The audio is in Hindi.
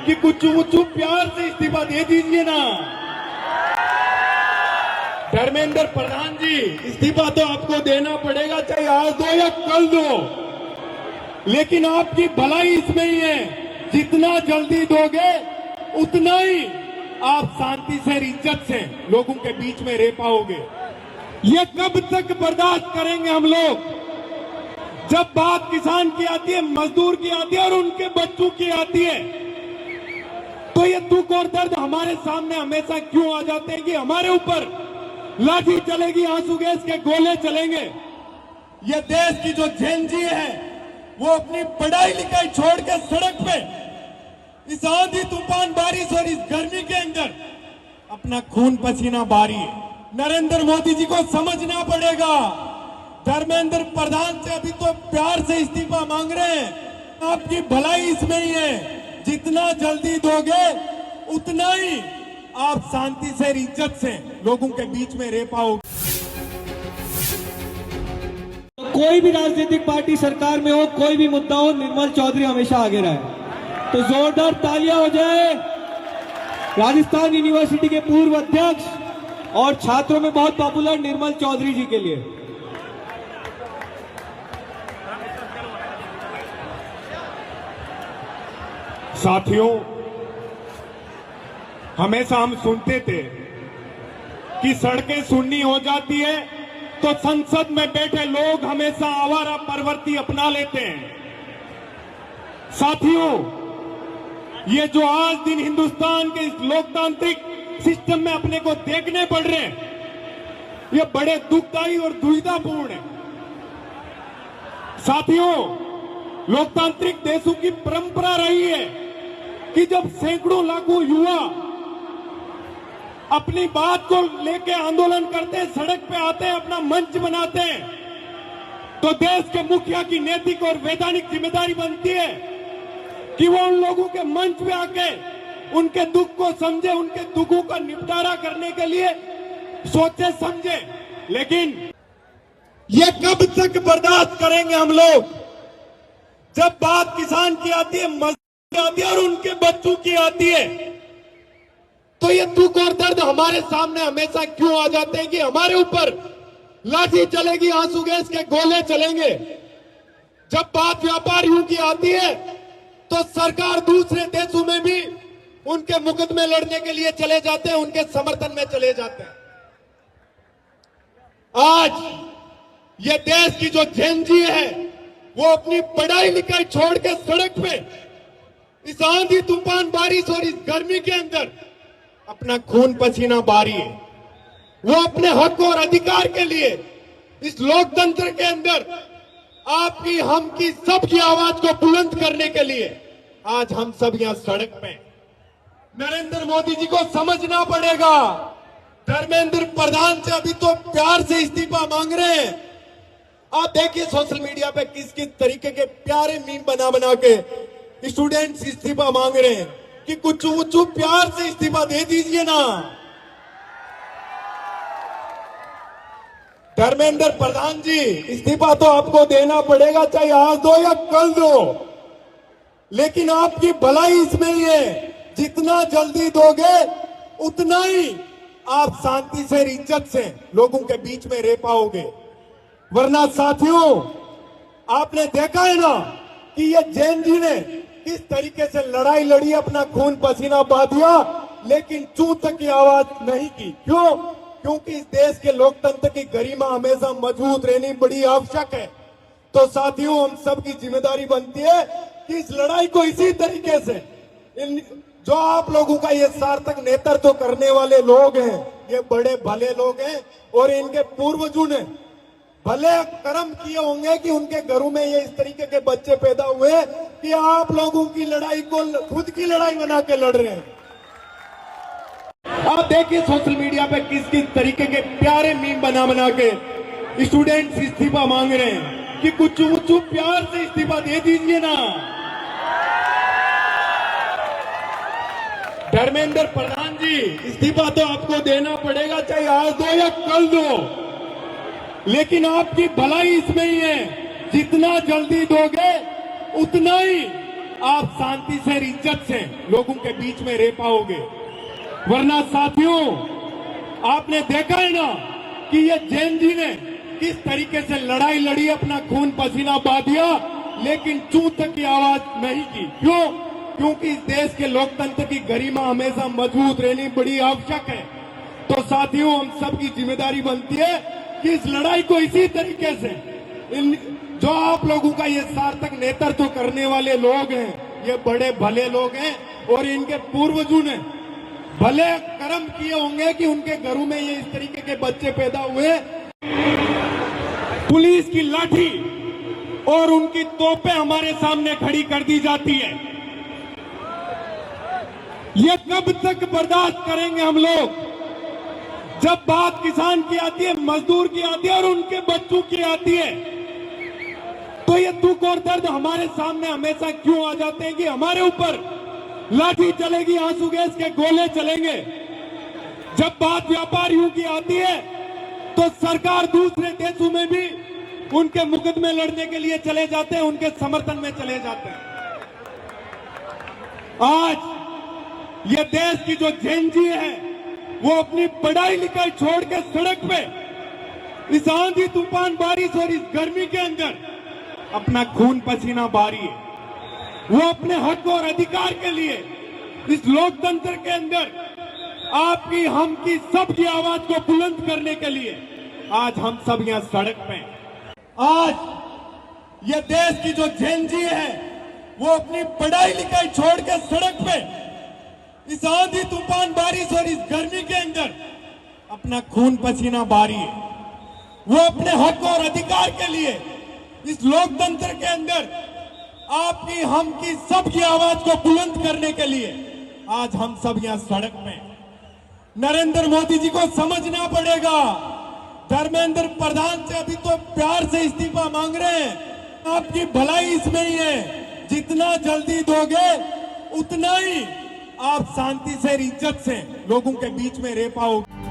कि कुछ प्यार से इस्तीफा दे दीजिए ना। धर्मेंद्र प्रधान जी, इस्तीफा तो आपको देना पड़ेगा, चाहे आज दो या कल दो, लेकिन आपकी भलाई इसमें ही है। जितना जल्दी दोगे उतना ही आप शांति से, इज्जत से लोगों के बीच में रह पाओगे। ये कब तक बर्दाश्त करेंगे हम लोग? जब बात किसान की आती है, मजदूर की आती है और उनके बच्चों की आती है, तो ये दुख और दर्द हमारे सामने हमेशा क्यों आ जाते हैं कि हमारे ऊपर लाठी चलेगी, आंसू गैस के गोले चलेंगे। ये देश की जो जेनजी है वो अपनी पढ़ाई लिखाई छोड़ के सड़क पे इस आंधी तूफान बारिश और इस गर्मी के अंदर अपना खून पसीना बहा रही है। नरेंद्र मोदी जी को समझना पड़ेगा। धर्मेंद्र प्रधान से अभी तो प्यार से इस्तीफा मांग रहे हैं। आपकी भलाई इसमें ही है। जितना जल्दी दोगे उतना ही आप शांति से, इज्जत से लोगों के बीच में रह पाओगे। कोई भी राजनीतिक पार्टी सरकार में हो, कोई भी मुद्दा हो, निर्मल चौधरी हमेशा आगे रहे। तो जोरदार तालियां हो जाए राजस्थान यूनिवर्सिटी के पूर्व अध्यक्ष और छात्रों में बहुत पॉपुलर निर्मल चौधरी जी के लिए। साथियों, हमेशा हम सुनते थे कि सड़कें सुन्नी हो जाती है तो संसद में बैठे लोग हमेशा आवारा प्रवृत्ति अपना लेते हैं। साथियों, ये जो आज दिन हिंदुस्तान के इस लोकतांत्रिक सिस्टम में अपने को देखने पड़ रहे हैं, ये बड़े दुखदायी और दुविधापूर्ण है। साथियों, लोकतांत्रिक देशों की परंपरा रही है कि जब सैकड़ों लाखों युवा अपनी बात को लेकर आंदोलन करते हैं, सड़क पे आते हैं, अपना मंच बनाते हैं, तो देश के मुखिया की नैतिक और वैधानिक जिम्मेदारी बनती है कि वो उन लोगों के मंच पे आके उनके दुख को समझे, उनके दुखों का निपटारा करने के लिए सोचे समझे। लेकिन ये कब तक बर्दाश्त करेंगे हम लोग? जब बात किसान की आती है, मजदूर की आती है और उनके बच्चों की आती है, तो ये दुख और दर्द हमारे सामने हमेशा क्यों आ जाते हैं कि हमारे ऊपर लाठी चलेगी, आंसू गैस के गोले चलेंगे। जब बात व्यापारियों की आती है तो सरकार दूसरे देशों में भी उनके मुकदमे लड़ने के लिए चले जाते हैं, उनके समर्थन में चले जाते हैं। आज ये देश की जो जेनजी है वो अपनी पढ़ाई लिखाई छोड़ के सड़क पे इस आंधी तूफान बारिश और इस गर्मी के अंदर अपना खून पसीना बहा रही है। वो अपने हक और अधिकार के लिए इस लोकतंत्र के अंदर आपकी, हम की, सबकी आवाज को बुलंद करने के लिए आज हम सब यहां सड़क पे। नरेंद्र मोदी जी को समझना पड़ेगा। धर्मेंद्र प्रधान से अभी तो प्यार से इस्तीफा मांग रहे हैं। आप देखिए सोशल मीडिया पे किस किस तरीके के प्यारे मीम बना बना के स्टूडेंट्स इस्तीफा मांग रहे हैं कि कुछ प्यार से इस्तीफा दे दीजिए ना। धर्मेंद्र प्रधान जी, इस्तीफा तो आपको देना पड़ेगा, चाहे आज दो या कल दो, लेकिन आपकी भलाई इसमें ही है। जितना जल्दी दोगे उतना ही आप शांति से, इज्जत से लोगों के बीच में रह पाओगे। वरना साथियों, आपने देखा है ना कि ये जैन जी ने किस तरीके से लड़ाई लड़ी, अपना खून पसीना बहा दिया, लेकिन चू तक की आवाज नहीं की। क्यों? क्योंकि इस देश के लोकतंत्र की गरिमा हमेशा मजबूत रहनी बड़ी आवश्यक है। तो साथियों, हम सबकी जिम्मेदारी बनती है कि इस लड़ाई को इसी तरीके से जो आप लोगों का ये सार्थक नेतृत्व करने वाले लोग हैं, ये बड़े भले लोग हैं और इनके पूर्वजों ने भले कर्म किए होंगे कि उनके घरों में ये इस तरीके के बच्चे पैदा हुए कि आप लोगों की लड़ाई को खुद की लड़ाई बना के लड़ रहे हैं। आप देखिए सोशल मीडिया पे किस किस तरीके के प्यारे मीम बना बना के स्टूडेंट्स इस्तीफा मांग रहे हैं कि कुछ प्यार से इस्तीफा दे दीजिए ना। धर्मेंद्र प्रधान जी, इस्तीफा तो आपको देना पड़ेगा, चाहे आज दो या कल दो, लेकिन आपकी भलाई इसमें ही है। जितना जल्दी दोगे उतना ही आप शांति से इज्जत से लोगों के बीच में रह पाओगे। वरना साथियों, आपने देखा है ना कि ये जैन जी ने किस तरीके से लड़ाई लड़ी, अपना खून पसीना बहा दिया, लेकिन चूं तक की आवाज नहीं की। क्यों? क्योंकि इस देश के लोकतंत्र की गरिमा हमेशा मजबूत रहनी बड़ी आवश्यक है। तो साथियों, हम सबकी जिम्मेदारी बनती है कि इस लड़ाई को इसी तरीके से जो आप लोगों का ये सार्थक नेतृत्व करने वाले लोग हैं, ये बड़े भले लोग हैं और इनके पूर्वजों ने भले कर्म किए होंगे कि उनके घरों में ये इस तरीके के बच्चे पैदा हुए। पुलिस की लाठी और उनकी तोपें हमारे सामने खड़ी कर दी जाती है। ये कब तक बर्दाश्त करेंगे हम लोग? जब बात किसान की आती है, मजदूर की आती है और उनके बच्चों की आती है, तो ये दुख और दर्द हमारे सामने हमेशा क्यों आ जाते हैं कि हमारे ऊपर लाठी चलेगी, आंसू गैस के गोले चलेंगे। जब बात व्यापारियों की आती है तो सरकार दूसरे देशों में भी उनके मुकदमे लड़ने के लिए चले जाते हैं, उनके समर्थन में चले जाते हैं। आज ये देश की जो जैन जी है, वो अपनी पढ़ाई लिखाई छोड़ के सड़क पे इस आंधी तूफान बारिश और इस गर्मी के अंदर अपना खून पसीना बहा रही है। वो अपने हक और अधिकार के लिए इस लोकतंत्र के अंदर आपकी, हम की, सबकी आवाज को बुलंद करने के लिए आज हम सब यहां सड़क पे हैं। आज ये देश की जो जैन जी है, वो अपनी पढ़ाई लिखाई छोड़ के सड़क पे इस आंधी तूफान बारिश और इस गर्मी के अंदर अपना खून पसीना बहा रही है। वो अपने हक और अधिकार के लिए इस लोकतंत्र के अंदर आपकी, हम की, सबकी आवाज को बुलंद करने के लिए आज हम सब यहां सड़क में। नरेंद्र मोदी जी को समझना पड़ेगा। धर्मेंद्र प्रधान से अभी तो प्यार से इस्तीफा मांग रहे हैं। आपकी भलाई इसमें ही है, जितना जल्दी दोगे उतना ही आप शांति से, इज्जत से लोगों के बीच में रह पाओगे।